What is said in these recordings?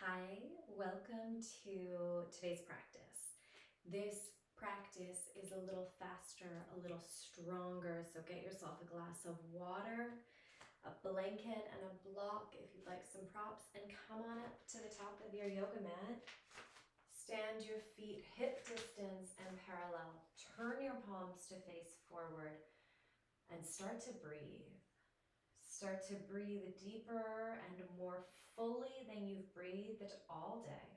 Hi, welcome to today's practice. This practice is a little faster, a little stronger, so get yourself a glass of water, a blanket, and a block if you'd like some props, and come on up to the top of your yoga mat. Stand your feet hip distance and parallel. Turn your palms to face forward and start to breathe. Start to breathe deeper and more fully than you've breathed all day.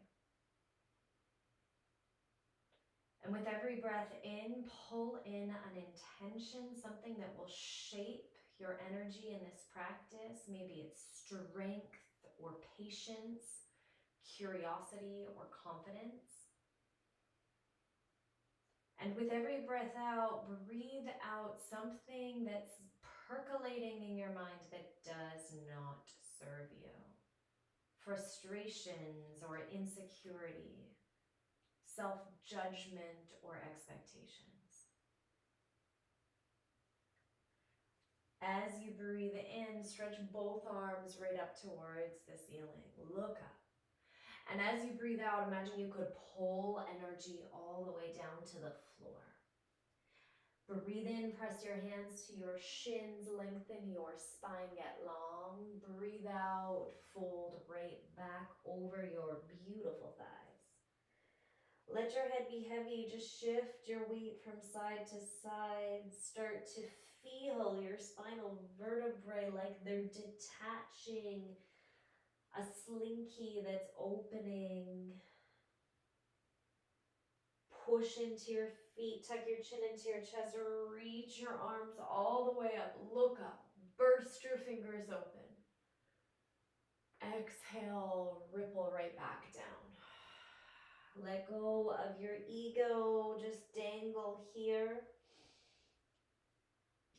And with every breath in, pull in an intention, something that will shape your energy in this practice. Maybe it's strength or patience, curiosity or confidence. And with every breath out, breathe out something that's percolating in your mind that does not serve you. Frustrations or insecurity, self-judgment or expectations. As you breathe in, stretch both arms right up towards the ceiling. Look up. And as you breathe out, imagine you could pull energy all the way down to the floor. Breathe in, press your hands to your shins, lengthen your spine, get long. Breathe out, fold right back over your beautiful thighs. Let your head be heavy, just shift your weight from side to side. Start to feel your spinal vertebrae like they're detaching, a slinky that's opening. Push into your feet, tuck your chin into your chest, reach your arms all the way up, look up, burst your fingers open. Exhale, ripple right back down. Let go of your ego, just dangle here.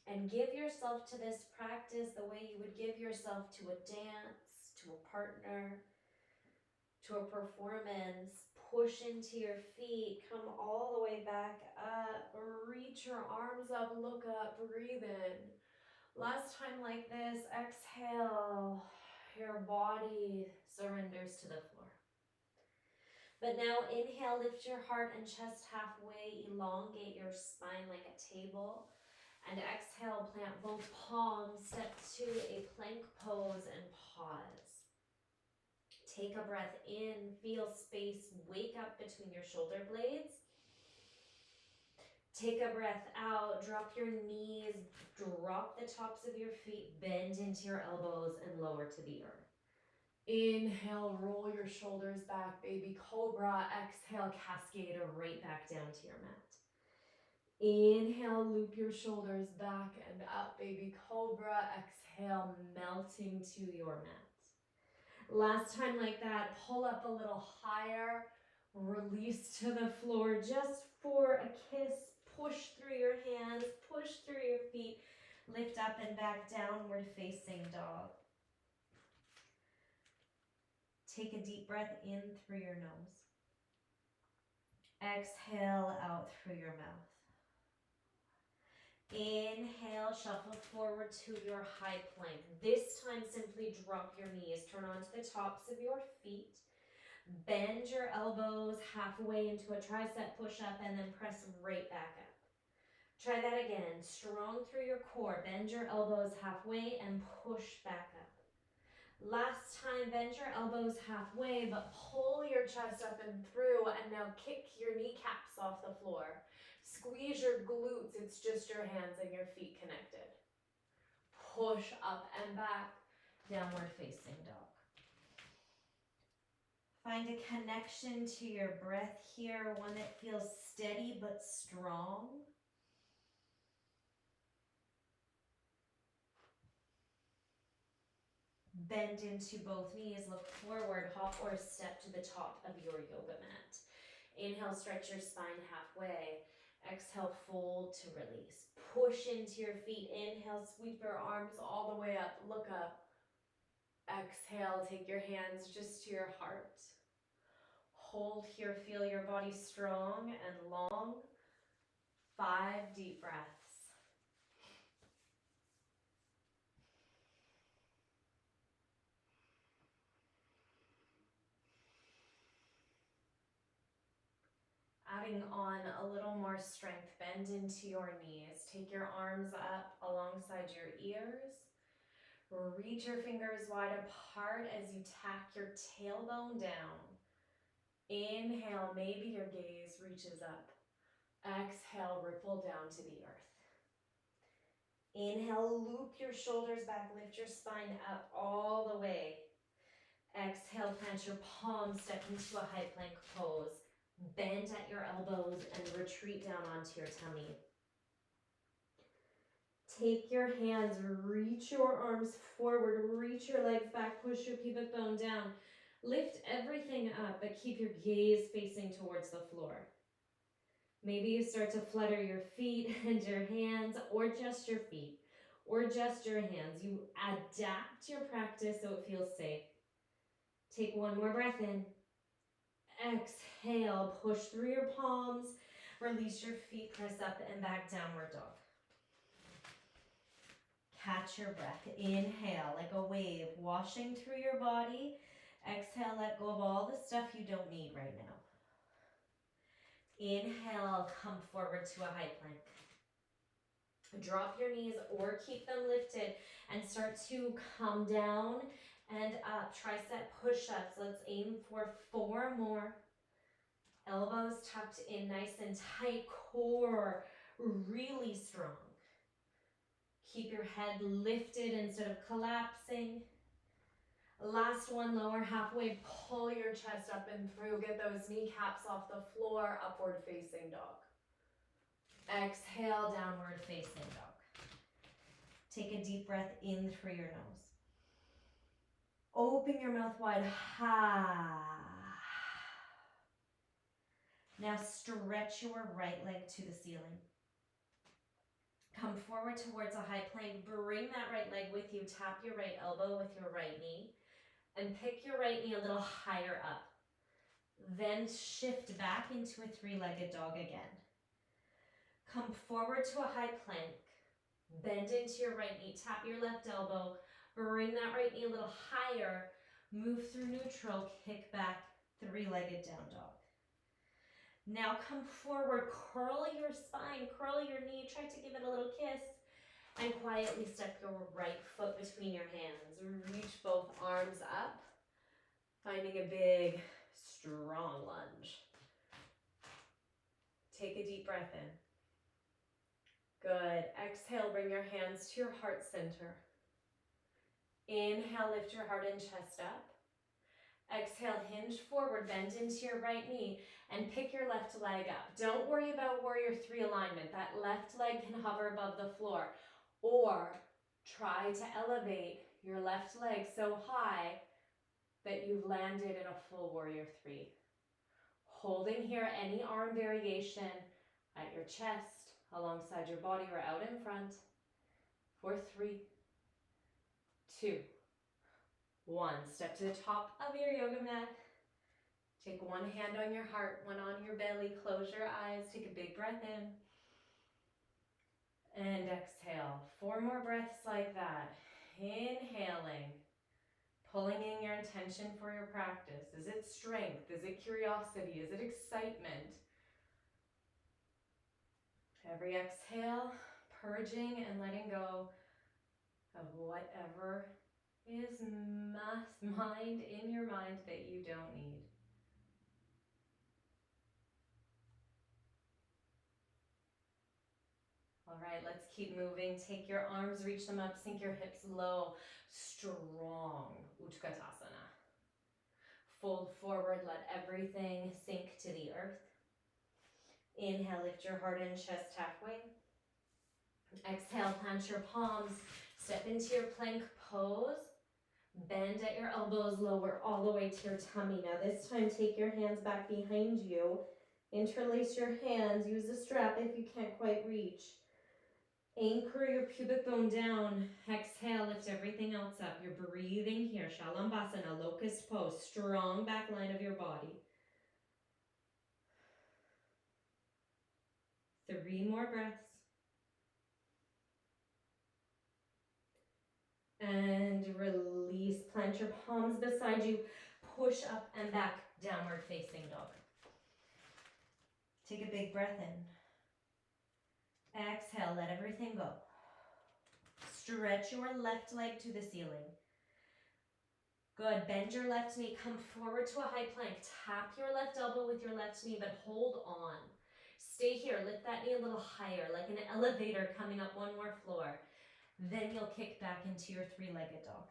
And give yourself to this practice the way you would give yourself to a dance, to a partner, to a performance. Push into your feet, come all the way back up, reach your arms up, look up, breathe in. Last time like this, exhale, your body surrenders to the floor. But now inhale, lift your heart and chest halfway, elongate your spine like a table. And exhale, plant both palms, step to a plank pose and pause. Take a breath in, feel space, wake up between your shoulder blades. Take a breath out, drop your knees, drop the tops of your feet, bend into your elbows and lower to the earth. Inhale, roll your shoulders back, baby cobra. Exhale, cascade right back down to your mat. Inhale, loop your shoulders back and up, baby cobra. Exhale, melting to your mat. Last time like that, pull up a little higher, release to the floor just for a kiss. Push through your hands, push through your feet, lift up and back, downward facing dog. Take a deep breath in through your nose. Exhale out through your mouth. Inhale, shuffle forward to your high plank. This time, simply drop your knees. Turn onto the tops of your feet. Bend your elbows halfway into a tricep push-up and then press right back up. Try that again. Strong through your core. Bend your elbows halfway and push back up. Last time, bend your elbows halfway, but pull your chest up and through, and now kick your kneecaps off the floor. Squeeze your glutes, it's just your hands and your feet connected. Push up and back, downward facing dog. Find a connection to your breath here, one that feels steady but strong. Bend into both knees, look forward, hop or step to the top of your yoga mat. Inhale, stretch your spine halfway. Exhale, fold to release. Push into your feet. Inhale, sweep your arms all the way up. Look up. Exhale, take your hands just to your heart. Hold here, feel your body strong and long. 5 deep breaths. adding on a little more strength, bend into your knees. Take your arms up alongside your ears. Reach your fingers wide apart as you tack your tailbone down. Inhale, maybe your gaze reaches up. Exhale, ripple down to the earth. Inhale, loop your shoulders back, lift your spine up all the way. Exhale, plant your palms, step into a high plank pose. Bend at your elbows and retreat down onto your tummy. Take your hands, reach your arms forward, reach your legs back, push your pubic bone down. Lift everything up, but keep your gaze facing towards the floor. Maybe you start to flutter your feet and your hands, or just your feet, or just your hands. You adapt your practice so it feels safe. Take one more breath in. Exhale, push through your palms, release your feet, press up and back, downward dog. Catch your breath. Inhale like a wave washing through your body. Exhale, let go of all the stuff you don't need right now. Inhale, come forward to a high plank. Drop your knees or keep them lifted and start to come down and up. Tricep push-ups. Let's aim for 4 more. Elbows tucked in nice and tight. Core really strong. Keep your head lifted instead of collapsing. Last one, lower halfway. Pull your chest up and through. Get those kneecaps off the floor. Upward facing dog. Exhale, downward facing dog. Take a deep breath in through your nose. Open your mouth wide. Ha. Now stretch your right leg to the ceiling. Come forward towards a high plank. Bring that right leg with you. Tap your right elbow with your right knee. And pick your right knee a little higher up. Then shift back into a 3-legged dog again. Come forward to a high plank. Bend into your right knee. Tap your left elbow. Bring that right knee a little higher. Move through neutral. Kick back. 3-legged down dog. Now come forward. Curl your spine. Curl your knee. Try to give it a little kiss. And quietly step your right foot between your hands. Reach both arms up. Finding a big, strong lunge. Take a deep breath in. Good. Exhale, bring your hands to your heart center. Inhale, lift your heart and chest up. Exhale, hinge forward, bend into your right knee, and pick your left leg up. Don't worry about warrior 3 alignment. That left leg can hover above the floor. Or try to elevate your left leg so high that you've landed in a full warrior 3. Holding here any arm variation at your chest, alongside your body or out in front. For 3, 2, 1. Step to the top of your yoga mat. Take one hand on your heart, one on your belly. Close your eyes. Take a big breath in. And exhale. 4 more breaths like that. Inhaling. Pulling in your intention for your practice. Is it strength? Is it curiosity? Is it excitement? Every exhale, purging and letting go of whatever is mind in your mind that you don't need. All right, let's keep moving. Take your arms, reach them up, sink your hips low. Strong Utkatasana. Fold forward, let everything sink to the earth. Inhale, lift your heart and chest halfway. Exhale, plant your palms, step into your plank pose. Bend at your elbows, lower all the way to your tummy. Now this time, take your hands back behind you. Interlace your hands, use a strap if you can't quite reach. Anchor your pubic bone down. Exhale, lift everything else up. You're breathing here. Shalambhasana, locust pose. Strong back line of your body. 3 more breaths. And release. Plant your palms beside you. Push up and back. Downward facing dog. Take a big breath in. Exhale, let everything go. Stretch your left leg to the ceiling. Good, bend your left knee, come forward to a high plank. Tap your left elbow with your left knee, but hold on. Stay here, lift that knee a little higher, like an elevator coming up one more floor. Then you'll kick back into your three-legged dog.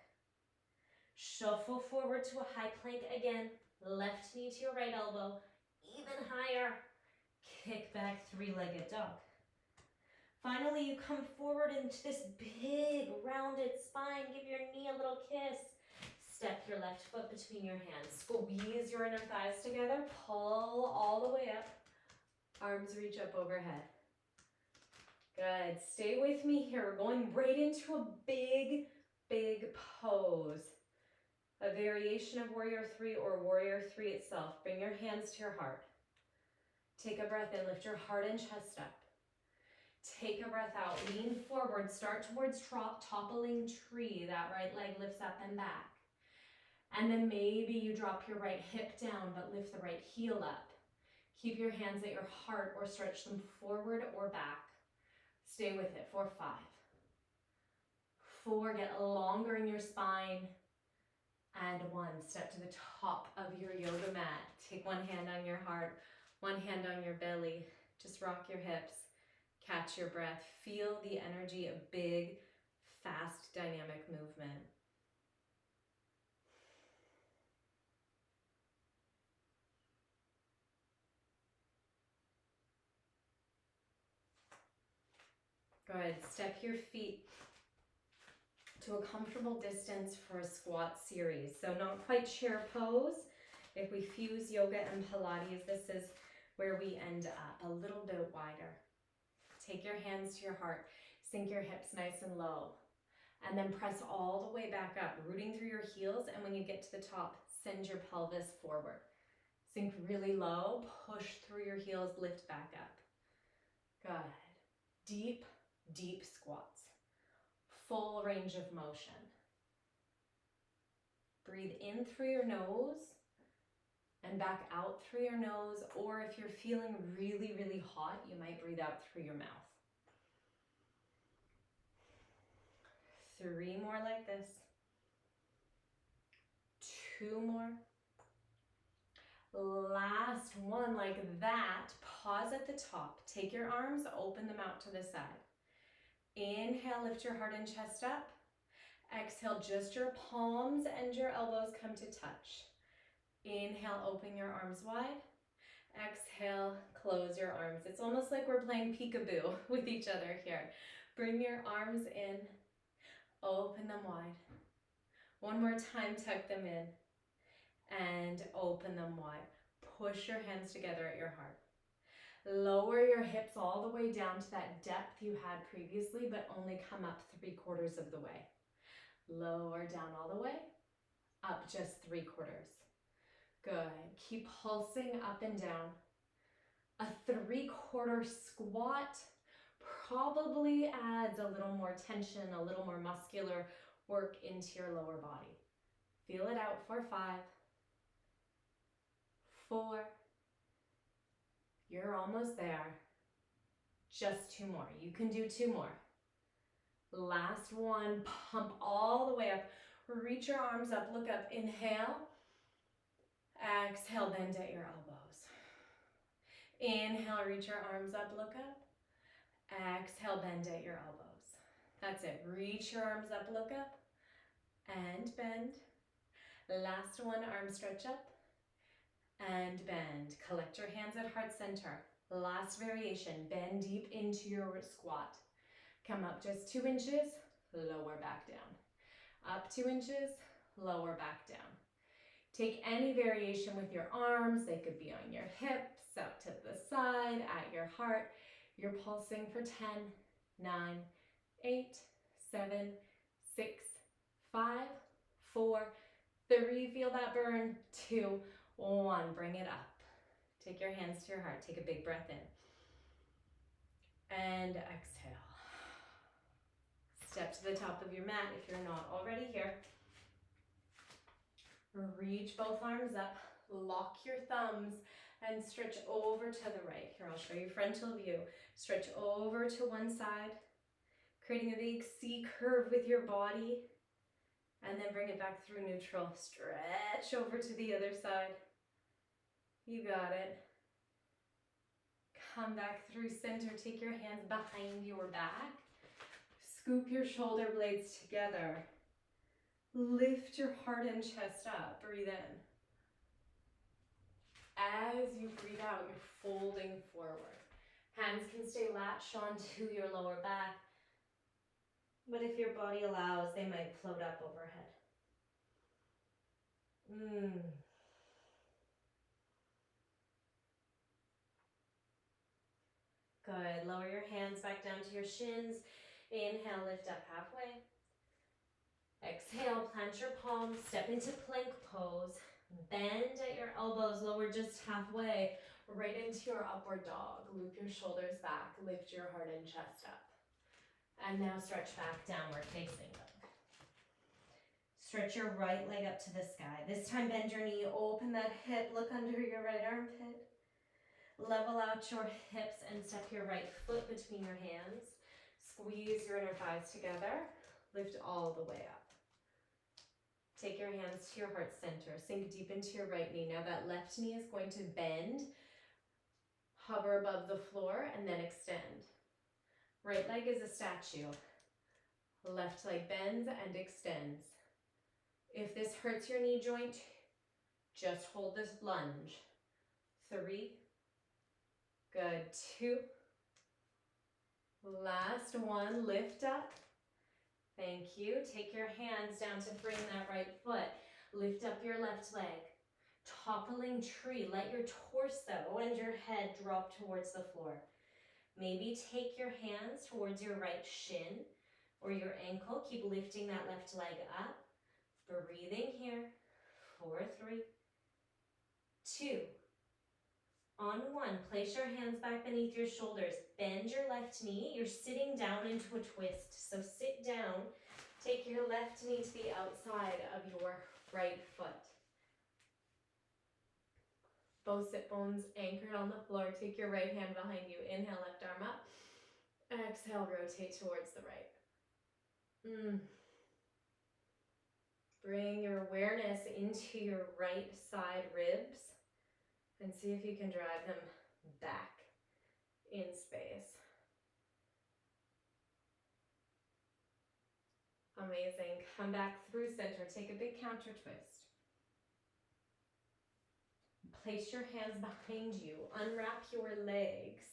Shuffle forward to a high plank again. Left knee to your right elbow, even higher. Kick back, three-legged dog. Finally, you come forward into this big rounded spine. Give your knee a little kiss. Step your left foot between your hands. Squeeze your inner thighs together. Pull all the way up. Arms reach up overhead. Good. Stay with me here. We're going right into a big, big pose. A variation of Warrior 3 or Warrior 3 itself. Bring your hands to your heart. Take a breath in. Lift your heart and chest up. Take a breath out. Lean forward. Start towards toppling tree. That right leg lifts up and back. And then maybe you drop your right hip down, but lift the right heel up. Keep your hands at your heart or stretch them forward or back. Stay with it for 5. 4, get longer in your spine. And 1, step to the top of your yoga mat. Take one hand on your heart, one hand on your belly. Just rock your hips, catch your breath. Feel the energy of big, fast, dynamic movement. Good. Step your feet to a comfortable distance for a squat series. So not quite chair pose. If we fuse yoga and Pilates, this is where we end up, a little bit wider. Take your hands to your heart. Sink your hips nice and low. And then press all the way back up, rooting through your heels. And when you get to the top, send your pelvis forward. Sink really low, push through your heels, lift back up. Good. Deep, deep squats. Full range of motion. Breathe in through your nose and back out through your nose, or if you're feeling really, really hot, you might breathe out through your mouth. 3 more like this. 2 more. Last one like that. Pause at the top. Take your arms, open them out to the side. Inhale, lift your heart and chest up. Exhale, just your palms and your elbows come to touch. Inhale, open your arms wide. Exhale, close your arms. It's almost like we're playing peekaboo with each other here. Bring your arms in, open them wide. One more time, tuck them in and open them wide. Push your hands together at your heart. Lower your hips all the way down to that depth you had previously, but only come up 3/4 of the way. Lower down all the way, up just 3/4. Good. Keep pulsing up and down. A 3/4 squat probably adds a little more tension, a little more muscular work into your lower body. Feel it out for 5, 4. You're almost there. Just 2 more. You can do 2 more. Last one. Pump all the way up. Reach your arms up. Look up. Inhale. Exhale. Bend at your elbows. Inhale. Reach your arms up. Look up. Exhale. Bend at your elbows. That's it. Reach your arms up. Look up. And bend. Last one. Arm stretch up. And bend. Collect your hands at heart center. Last variation. Bend deep into your squat. Come up just 2 inches, lower back down. Up 2 inches, lower back down. Take any variation with your arms. They could be on your hips, out to the side, at your heart. You're pulsing for 10, 9, 8, 7, 6, 5, 4, 3. Feel that burn. 2, 1. Bring it up. Take your hands to your heart. Take a big breath in. And exhale. Step to the top of your mat if you're not already here. Reach both arms up. Lock your thumbs and stretch over to the right. Here, I'll show you frontal view. Stretch over to one side, creating a big C curve with your body, and then bring it back through neutral. Stretch over to the other side. You got it. Come back through center. Take your hands behind your back. Scoop your shoulder blades together. Lift your heart and chest up. Breathe in. As you breathe out, you're folding forward. Hands can stay latched onto your lower back, But if your body allows, they might float up overhead. Good. Lower your hands back down to your shins. Inhale, lift up halfway. Exhale, plant your palms, step into plank pose. Bend at your elbows, lower just halfway. Right into your upward dog. Loop your shoulders back. Lift your heart and chest up. And now stretch back, downward facing dog. Stretch your right leg up to the sky. This time bend your knee, open that hip, look under your right armpit. Level out your hips and step your right foot between your hands. Squeeze your inner thighs together. Lift all the way up. Take your hands to your heart center. Sink deep into your right knee. Now that left knee is going to bend. Hover above the floor and then extend. Right leg is a statue. Left leg bends and extends. If this hurts your knee joint, just hold this lunge. 3. Good. 2. Last one. Lift up. Thank you. Take your hands down to frame that right foot. Lift up your left leg. Toppling tree. Let your torso and your head drop towards the floor. Maybe take your hands towards your right shin or your ankle. Keep lifting that left leg up. Breathing here. 4, 3, 2. On 1, place your hands back beneath your shoulders. Bend your left knee. You're sitting down into a twist. So sit down. Take your left knee to the outside of your right foot. Both sit bones anchored on the floor. Take your right hand behind you. Inhale, left arm up. Exhale, rotate towards the right. Bring your awareness into your right side ribs and see if you can drive them back in space. Amazing. Come back through center. Take a big counter twist. Place your hands behind you. Unwrap your legs.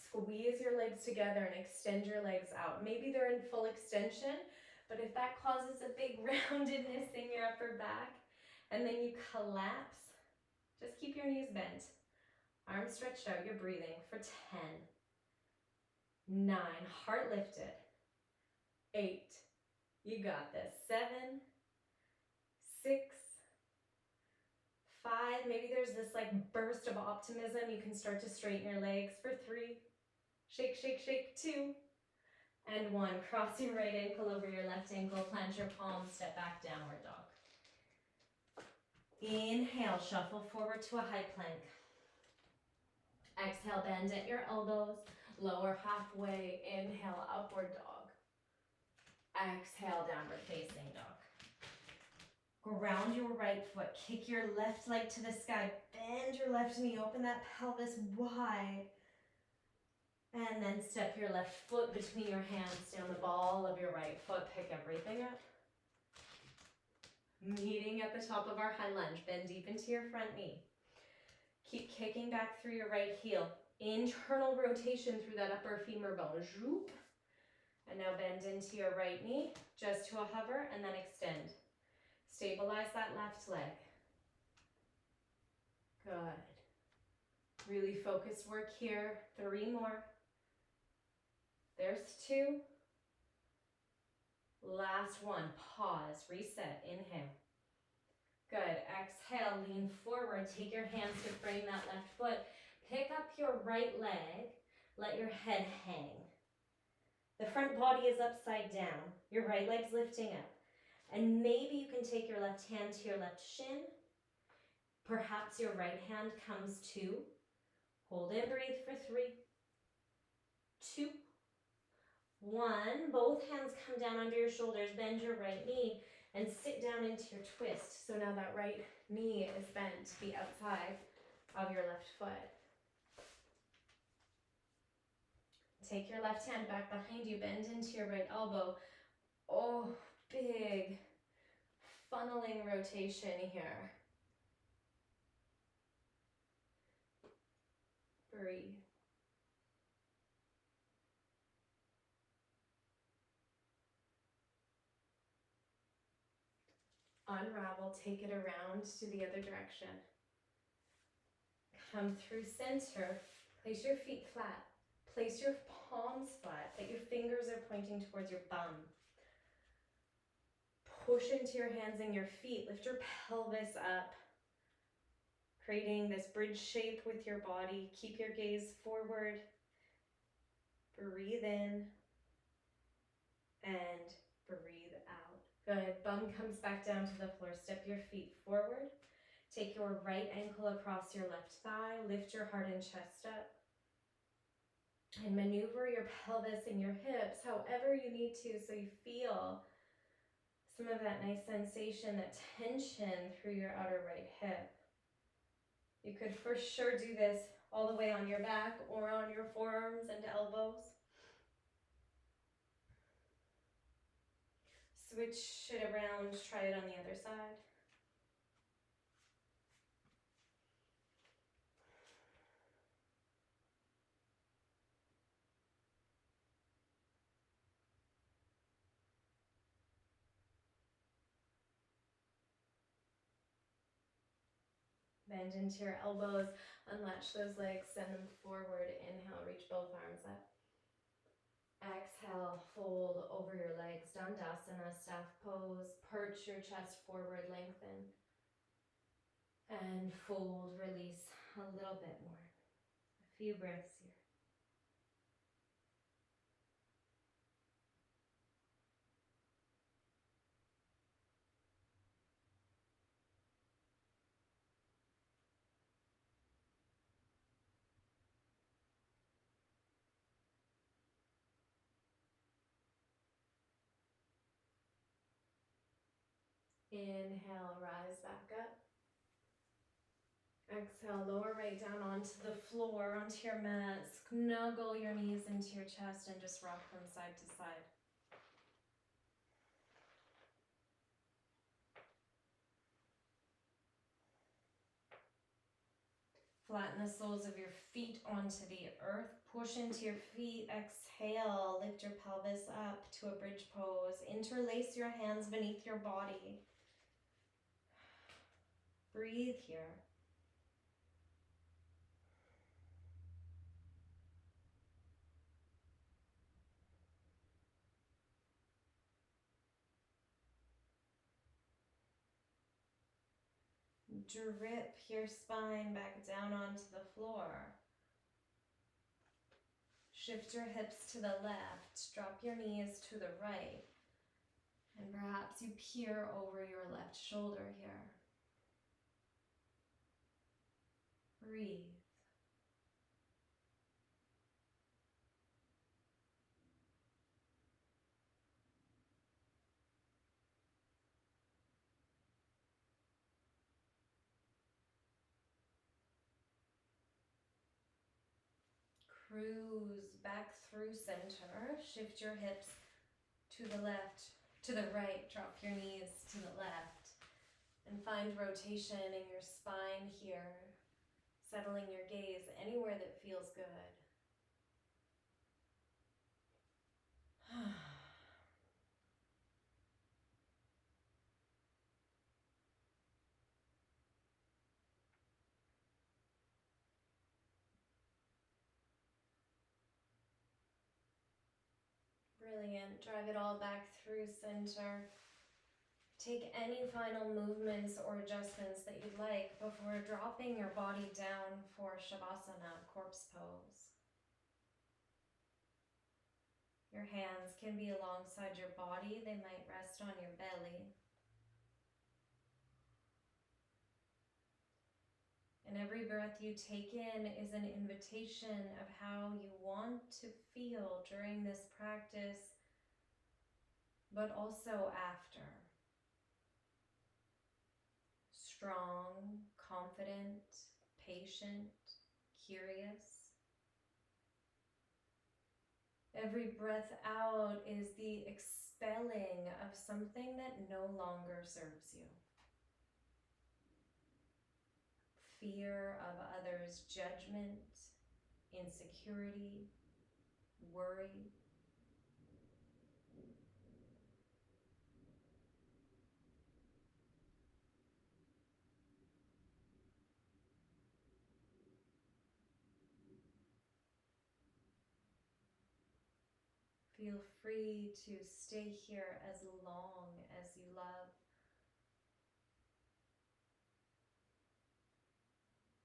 Squeeze your legs together and extend your legs out. Maybe they're in full extension, but if that causes a big roundedness in your upper back, and then you collapse, just keep your knees bent. Arms stretched out, you're breathing for 10, 9, heart lifted, 8, you got this, 7, 6, 5, maybe there's this like burst of optimism, you can start to straighten your legs for 3, shake, shake, shake, 2, and 1. Cross your right ankle over your left ankle, plant your palms, step back, downward dog. Inhale, shuffle forward to a high plank. Exhale, bend at your elbows, lower halfway, inhale, upward dog. Exhale, downward facing dog. Ground your right foot, kick your left leg to the sky, bend your left knee, open that pelvis wide. And then step your left foot between your hands down the ball of your right foot, pick everything up. Meeting at the top of our high lunge, bend deep into your front knee. Keep kicking back through your right heel. Internal rotation through that upper femur bone. Zoop. And now bend into your right knee, just to a hover, and then extend. Stabilize that left leg. Good. Really focused work here. 3 more. There's 2. Last 1. Pause. Reset. Inhale. Good. Exhale. Lean forward. Take your hands to frame that left foot. Pick up your right leg. Let your head hang. The front body is upside down. Your right leg's lifting up. And maybe you can take your left hand to your left shin. Perhaps your right hand comes to. Hold and breathe for 3, 2, 1. Both hands come down under your shoulders. Bend your right knee and sit down into your twist. So now that right knee is bent to the outside of your left foot. Take your left hand back behind you, bend into your right elbow. Oh, big funneling rotation here. Breathe. Unravel, take it around to the other direction. Come through center. Place your feet flat. Place your palms flat, that your fingers are pointing towards your bum. Push into your hands and your feet. Lift your pelvis up, creating this bridge shape with your body. Keep your gaze forward. Breathe in and breathe out. Good. Bum comes back down to the floor. Step your feet forward. Take your right ankle across your left thigh. Lift your heart and chest up. And maneuver your pelvis and your hips however you need to so you feel some of that nice sensation, that tension through your outer right hip. You could for sure do this all the way on your back or on your forearms and elbows. Switch it around, try it on the other side. Bend into your elbows, unlatch those legs, send them forward. Inhale, reach both arms up. Exhale, fold over your legs, Dandasana, staff pose. Perch your chest forward, lengthen. And fold, release a little bit more. A few breaths here. Inhale, rise back up. Exhale, lower right down onto the floor, onto your mat. Snuggle your knees into your chest and just rock them side to side. Flatten the soles of your feet onto the earth. Push into your feet. Exhale, lift your pelvis up to a bridge pose. Interlace your hands beneath your body. Breathe here. Drip your spine back down onto the floor. Shift your hips to the left. Drop your knees to the right. And perhaps you peer over your left shoulder here. Breathe. Cruise back through center. Shift your hips to the left, to the right. Drop your knees to the left. And find rotation in your spine here. Settling your gaze anywhere that feels good. Brilliant. Drive it all back through center. Take any final movements or adjustments that you'd like before dropping your body down for Shavasana, corpse pose. Your hands can be alongside your body. They might rest on your belly. And every breath you take in is an invitation of how you want to feel during this practice, but also after. Strong, confident, patient, curious. Every breath out is the expelling of something that no longer serves you. Fear of others' judgment, insecurity, worry. Feel free to stay here as long as you love.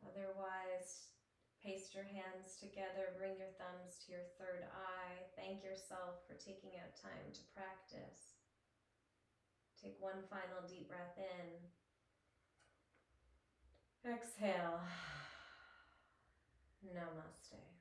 Otherwise, paste your hands together, bring your thumbs to your third eye. Thank yourself for taking out time to practice. Take one final deep breath in. Exhale. Namaste.